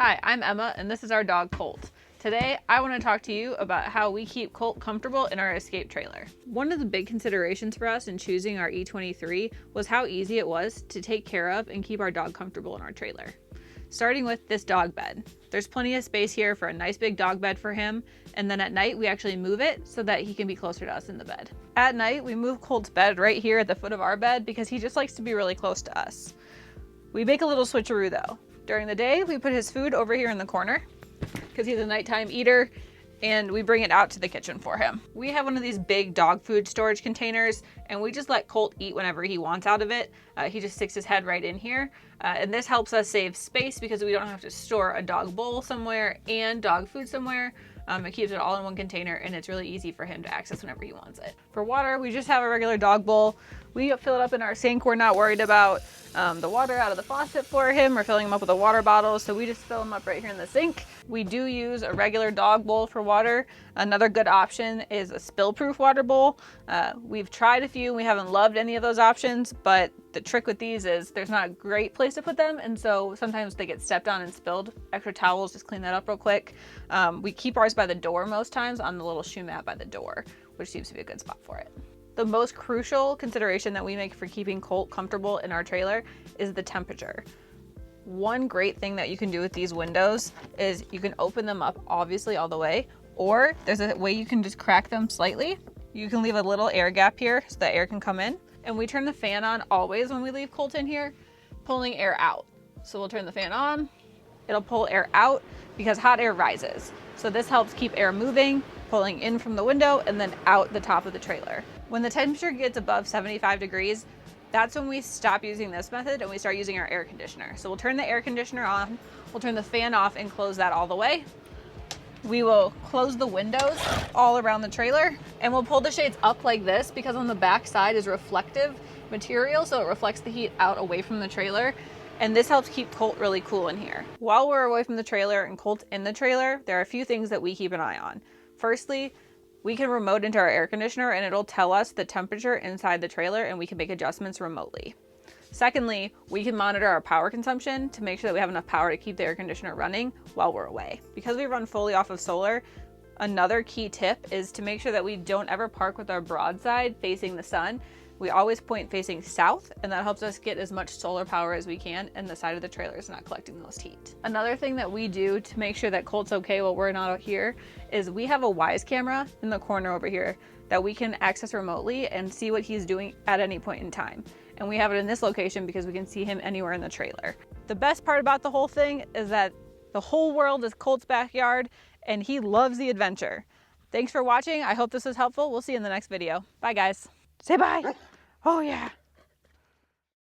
Hi, I'm Emma, and this is our dog Colt. Today, I want to talk to you about how we keep Colt comfortable in our escape trailer. One of the big considerations for us in choosing our E23 was how easy it was to take care of and keep our dog comfortable in our trailer. Starting with this dog bed. There's plenty of space here for a nice big dog bed for him, and then at night we actually move it so that he can be closer to us in the bed. At night, we move Colt's bed right here at the foot of our bed because he just likes to be really close to us. We make a little switcheroo though. During the day, we put his food over here in the corner because he's a nighttime eater, and we bring it out to the kitchen for him. We have one of these big dog food storage containers, and we just let Colt eat whenever he wants out of it. He just sticks his head right in here, and this helps us save space because we don't have to store a dog bowl somewhere and dog food somewhere. It keeps it all in one container, and it's really easy for him to access whenever he wants it. For water, we just have a regular dog bowl. We fill it up in our sink. We're not worried about the water out of the faucet for him or filling him up with a water bottle, so we just fill him up right here in the sink. We do use a regular dog bowl for water. Another good option is a spill-proof water bowl. We've tried a few. We haven't loved any of those options, but the trick with these is there's not a great place to put them, and so sometimes they get stepped on and spilled. Extra towels, just clean that up real quick. We keep ours by the door most times on the little shoe mat by the door, which seems to be a good spot for it. The most crucial consideration that we make for keeping Colt comfortable in our trailer is the temperature. One great thing that you can do with these windows is you can open them up obviously all the way, or there's a way you can just crack them slightly. You can leave a little air gap here so that air can come in. And we turn the fan on always when we leave Colt in here, pulling air out. So we'll turn the fan on, it'll pull air out because hot air rises. So this helps keep air moving, pulling in from the window and then out the top of the trailer. When the temperature gets above 75 degrees, that's when we stop using this method and we start using our air conditioner. So we'll turn the air conditioner on, we'll turn the fan off and close that all the way. We will close the windows all around the trailer, and we'll pull the shades up like this because on the back side is reflective material, so it reflects the heat out away from the trailer, and this helps keep Colt really cool in here. While we're away from the trailer and Colt's in the trailer, there are a few things that we keep an eye on. Firstly, we can remote into our air conditioner and it'll tell us the temperature inside the trailer, and we can make adjustments remotely. Secondly, we can monitor our power consumption to make sure that we have enough power to keep the air conditioner running while we're away. Because we run fully off of solar, another key tip is to make sure that we don't ever park with our broadside facing the sun. We always point facing south, and that helps us get as much solar power as we can, and the side of the trailer is not collecting most heat. Another thing that we do to make sure that Colt's okay while we're not out here is we have a Wise camera in the corner over here that we can access remotely and see what he's doing at any point in time. And we have it in this location because we can see him anywhere in the trailer. The best part about the whole thing is that the whole world is Colt's backyard and he loves the adventure. Thanks for watching. I hope this was helpful. We'll see you in the next video. Bye guys. Say bye. Oh yeah.